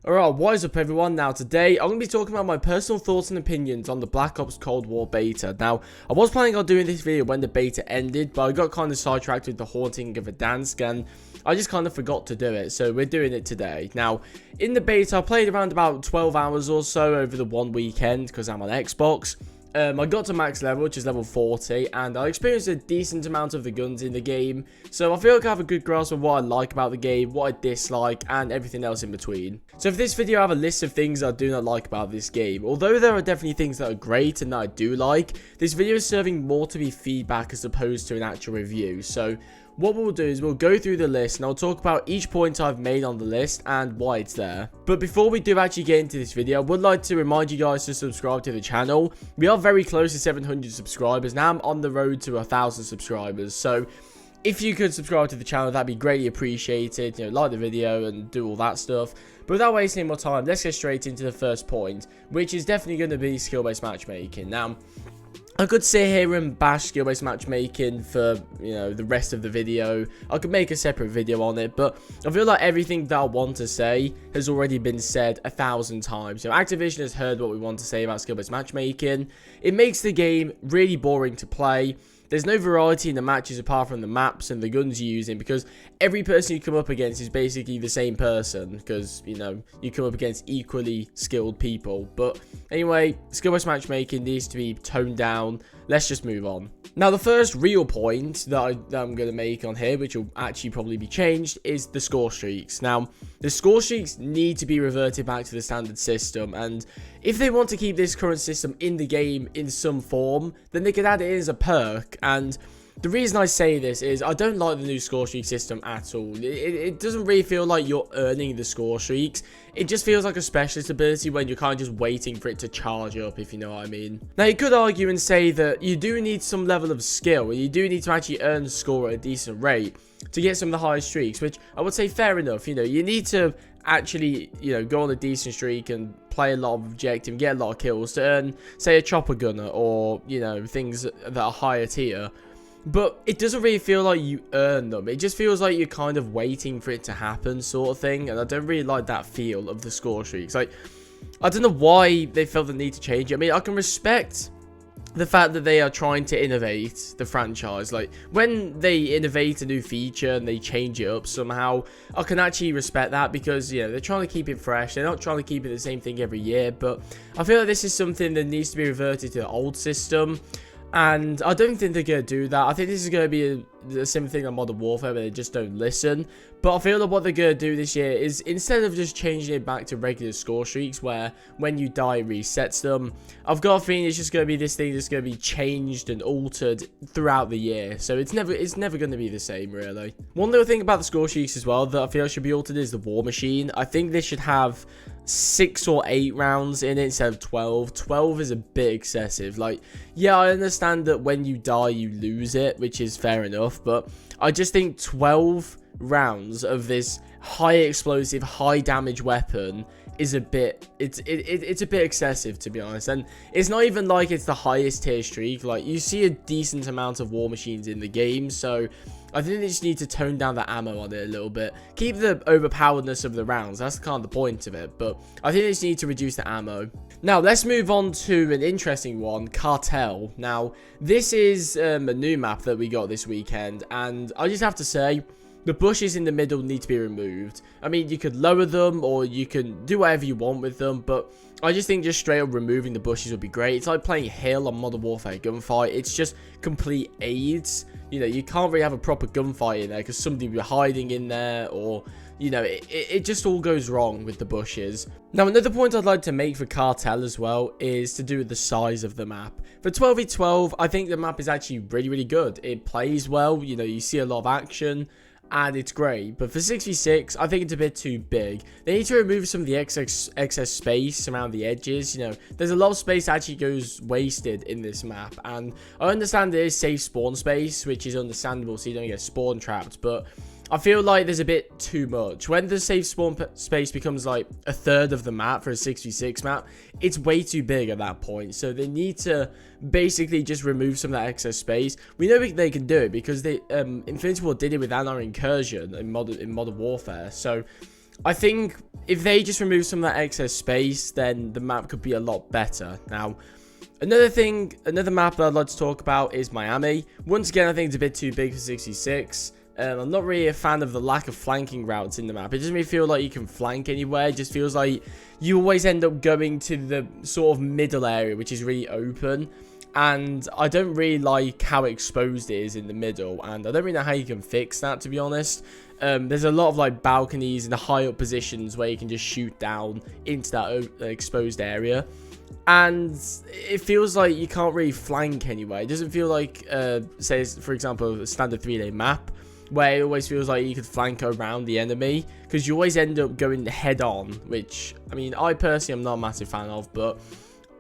Alright, what is up everyone? Now today, I'm going to be talking about my personal thoughts and opinions on the Black Ops Cold War beta. Now, I was planning on doing this video when the beta ended, but I got kind of sidetracked with the haunting of Verdansk, and I just kind of forgot to do it, so we're doing it today. Now, in the beta, I played around about 12 hours or so over the one weekend, because I'm on Xbox. I got to max level, which is level 40, and I experienced a decent amount of the guns in the game, so I feel like I have a good grasp of what I like about the game, what I dislike, and everything else in between. So for this video, I have a list of things I do not like about this game. Although there are definitely things that are great and that I do like, this video is serving more to be feedback as opposed to an actual review. So what we'll do is we'll go through the list and I'll talk about each point I've made on the list and why it's there. But before we do actually get into this video, I would like to remind you guys to subscribe to the channel. We are very close to 700 subscribers. Now I'm on the road to 1,000 subscribers. So if you could subscribe to the channel, that'd be greatly appreciated. You know, like the video and do all that stuff. But without wasting any more time, let's get straight into the first point, which is definitely going to be skill-based matchmaking. Now, I could sit here and bash skill-based matchmaking for, you know, the rest of the video. I could make a separate video on it, but I feel like everything that I want to say has already been said 1,000 times. So Activision has heard what we want to say about skill-based matchmaking. It makes the game really boring to play. There's no variety in the matches apart from the maps and the guns you're using, because every person you come up against is basically the same person, because, you know, you come up against equally skilled people. But anyway, skill-based matchmaking needs to be toned down. Let's just move on. Now, the first real point that I'm going to make on here, which will actually probably be changed, is the score streaks. Now, the score streaks need to be reverted back to the standard system, and if they want to keep this current system in the game in some form, then they could add it in as a perk. And the reason I say this is I don't like the new score streak system at all. It doesn't really feel like you're earning the score streaks. It just feels like a specialist ability when you're kind of just waiting for it to charge up, if you know what I mean. Now, you could argue and say that you do need some level of skill, and you do need to actually earn score at a decent rate to get some of the highest streaks, which I would say fair enough. You know, you need to actually, you know, go on a decent streak and play a lot of objective, get a lot of kills to earn, say, a chopper gunner or, you know, things that are higher tier. But it doesn't really feel like you earn them. It just feels like you're kind of waiting for it to happen, sort of thing. And I don't really like that feel of the score streaks. Like, I don't know why they felt the need to change it. I mean, I can respect the fact that they are trying to innovate the franchise. Like, when they innovate a new feature and they change it up somehow, I can actually respect that, because, you know, they're trying to keep it fresh. They're not trying to keep it the same thing every year. But I feel like this is something that needs to be reverted to the old system. And I don't think they're going to do that. I think this is going to be the same thing on Modern Warfare, where they just don't listen. But I feel like what they're going to do this year is, instead of just changing it back to regular score streaks, where when you die it resets them, I've got a feeling it's just going to be this thing that's going to be changed and altered throughout the year. So it's never going to be the same, really. One little thing about the score streaks as well that I feel should be altered is the war machine. I think this should have 6 or 8 rounds in it instead of 12. 12 is a bit excessive. Like, yeah, I understand that when you die you lose it, which is fair enough, but I just think 12 rounds of this high explosive, high damage weapon is a bit, it's a bit excessive, to be honest. And it's not even like it's the highest tier streak. Like, you see a decent amount of war machines in the game, so I think they just need to tone down the ammo on it a little bit. Keep the overpoweredness of the rounds. That's kind of the point of it. But I think they just need to reduce the ammo. Now, let's move on to an interesting one, Cartel. Now, this is a new map that we got this weekend. And I just have to say, the bushes in the middle need to be removed. I mean, you could lower them or you can do whatever you want with them, but I just think just straight up removing the bushes would be great. It's like playing Hill on Modern Warfare Gunfight. It's just complete AIDS. You know, you can't really have a proper gunfight in there because somebody will be hiding in there, or, you know, it just all goes wrong with the bushes. Now, another point I'd like to make for Cartel as well is to do with the size of the map. For 12v12, I think the map is actually really, really good. It plays well. You know, you see a lot of action, and it's great. But for 6v6, I think it's a bit too big. They need to remove some of the excess space around the edges. You know, there's a lot of space that actually goes wasted in this map, and I understand there is safe spawn space, which is understandable so you don't get spawn trapped, but I feel like there's a bit too much. When the safe spawn space becomes like a third of the map for a 6v6 map, it's way too big at that point. So they need to basically just remove some of that excess space. We know they can do it because they Infinity Ward did it with Anar Incursion in Modern Warfare. So I think if they just remove some of that excess space, then the map could be a lot better. Now, another map that I'd like to talk about is Miami. Once again, I think it's a bit too big for 66. I'm not really a fan of the lack of flanking routes in the map. It doesn't really feel like you can flank anywhere. It just feels like you always end up going to the sort of middle area, which is really open. And I don't really like how exposed it is in the middle. And I don't really know how you can fix that, to be honest. There's a lot of like balconies and the high up positions where you can just shoot down into that exposed area. And it feels like you can't really flank anywhere. It doesn't feel like, say, for example, a standard 3-day map, where it always feels like you could flank around the enemy, because you always end up going head on, which, I mean, I personally am not a massive fan of, but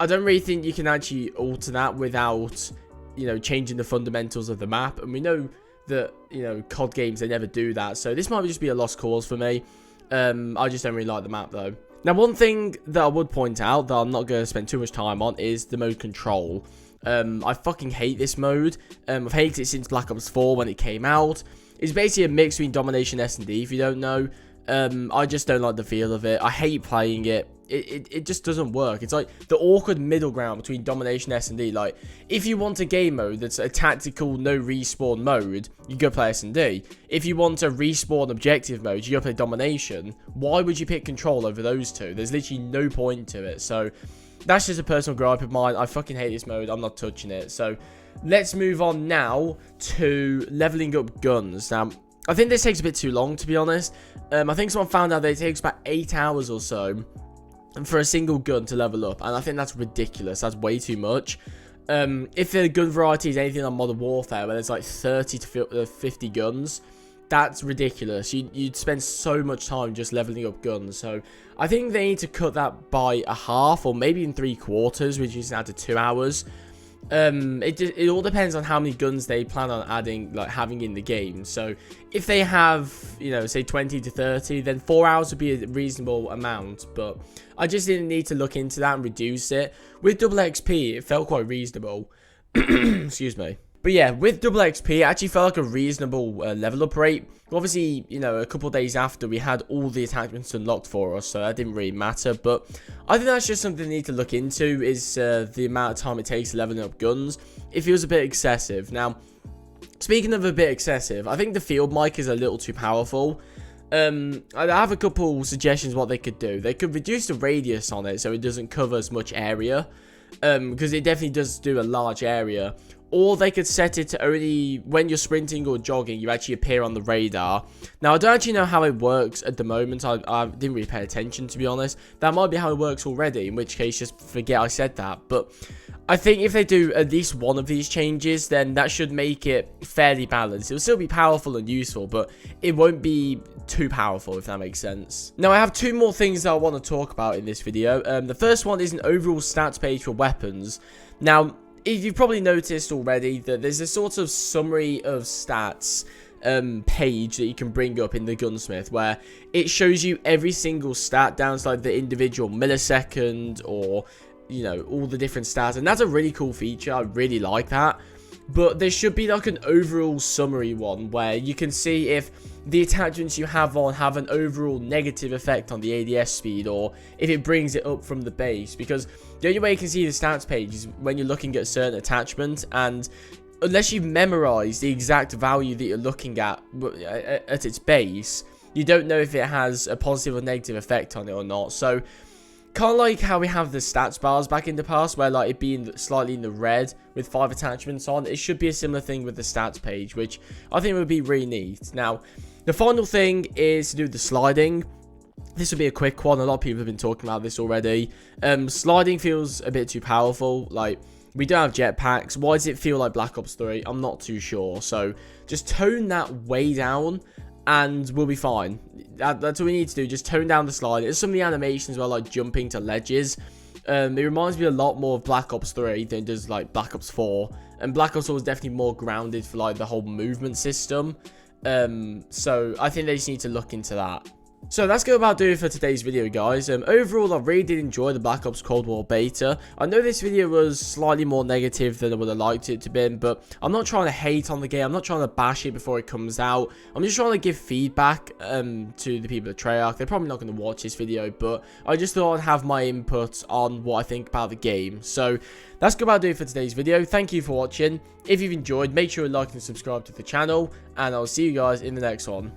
I don't really think you can actually alter that without, you know, changing the fundamentals of the map. And we know that, you know, COD games, they never do that, so this might just be a lost cause for me. I just don't really like the map, though. Now, one thing that I would point out that I'm not going to spend too much time on is the mode control. I fucking hate this mode. I've hated it since Black Ops 4 when it came out. It's basically a mix between Domination S&D, if you don't know. I just don't like the feel of it. I hate playing it. It just doesn't work. It's like the awkward middle ground between Domination S&D. Like, if you want a game mode that's a tactical, no respawn mode, you go play S&D. If you want a respawn objective mode, you go play Domination. Why would you pick Control over those two? There's literally no point to it. So, that's just a personal gripe of mine. I fucking hate this mode. I'm not touching it. So, let's move on now to leveling up guns. Now, I think this takes a bit too long, to be honest. I think someone found out that it takes about 8 hours or so for a single gun to level up, and I think that's ridiculous. That's way too much. If the gun variety is anything on Modern Warfare, where there's like 30 to 50 guns, that's ridiculous. You'd spend so much time just leveling up guns. So I think they need to cut that by a half, or maybe in 3/4, which is down to 2 hours. It all depends on how many guns they plan on having in the game. So if they have, you know, say 20 to 30, then 4 hours would be a reasonable amount. But I just didn't need to look into that and reduce it. With double XP, it felt quite reasonable. Excuse me. But yeah, with double XP, it actually felt like a reasonable level up rate. Obviously, you know, a couple of days after, we had all the attachments unlocked for us, so that didn't really matter. But I think that's just something they need to look into, is the amount of time it takes leveling up guns. It feels a bit excessive. Now, speaking of a bit excessive, I think the field mic is a little too powerful. I have a couple suggestions what they could do. They could reduce the radius on it so it doesn't cover as much area, because it definitely does do a large area. Or they could set it to only when you're sprinting or jogging, you actually appear on the radar. Now, I don't actually know how it works at the moment. I didn't really pay attention, to be honest. That might be how it works already, in which case just forget I said that. But I think if they do at least one of these changes, then that should make it fairly balanced. It'll still be powerful and useful, but it won't be too powerful, if that makes sense. Now, I have 2 more things that I want to talk about in this video. The first one is an overall stats page for weapons. Now, you've probably noticed already that there's a sort of summary of stats page that you can bring up in the gunsmith, where it shows you every single stat down to like the individual millisecond, or, you know, all the different stats. And that's a really cool feature. I really like that. But there should be like an overall summary one where you can see if the attachments you have on have an overall negative effect on the ADS speed, or if it brings it up from the base. Because the only way you can see the stats page is when you're looking at a certain attachment, and unless you've memorized the exact value that you're looking at its base, you don't know if it has a positive or negative effect on it or not. So kind of like how we have the stats bars back in the past, where like it being slightly in the red with 5 attachments on, it should be a similar thing with the stats page, which I think would be really neat. Now, the final thing is to do the sliding. This will be a quick one. A lot of people have been talking about this already. Sliding feels a bit too powerful. Like, we don't have jetpacks. Why does it feel like Black Ops 3? I'm not too sure. So just tone that way down, and we'll be fine. That's all we need to do. Just tone down the slide. There's some of the animations where, like, jumping to ledges. It reminds me a lot more of Black Ops 3 than it does, like, Black Ops 4. And Black Ops 4 was definitely more grounded for, like, the whole movement system. So I think they just need to look into that. So that's going about doing it for today's video, guys. Overall, I really did enjoy the Black Ops Cold War beta. I know this video was slightly more negative than I would have liked it to be, but I'm not trying to hate on the game. I'm not trying to bash it before it comes out. I'm just trying to give feedback to the people at Treyarch. They're probably not going to watch this video, but I just thought I'd have my input on what I think about the game. So that's going about doing it for today's video. Thank you for watching. If you've enjoyed, make sure to like and subscribe to the channel, and I'll see you guys in the next one.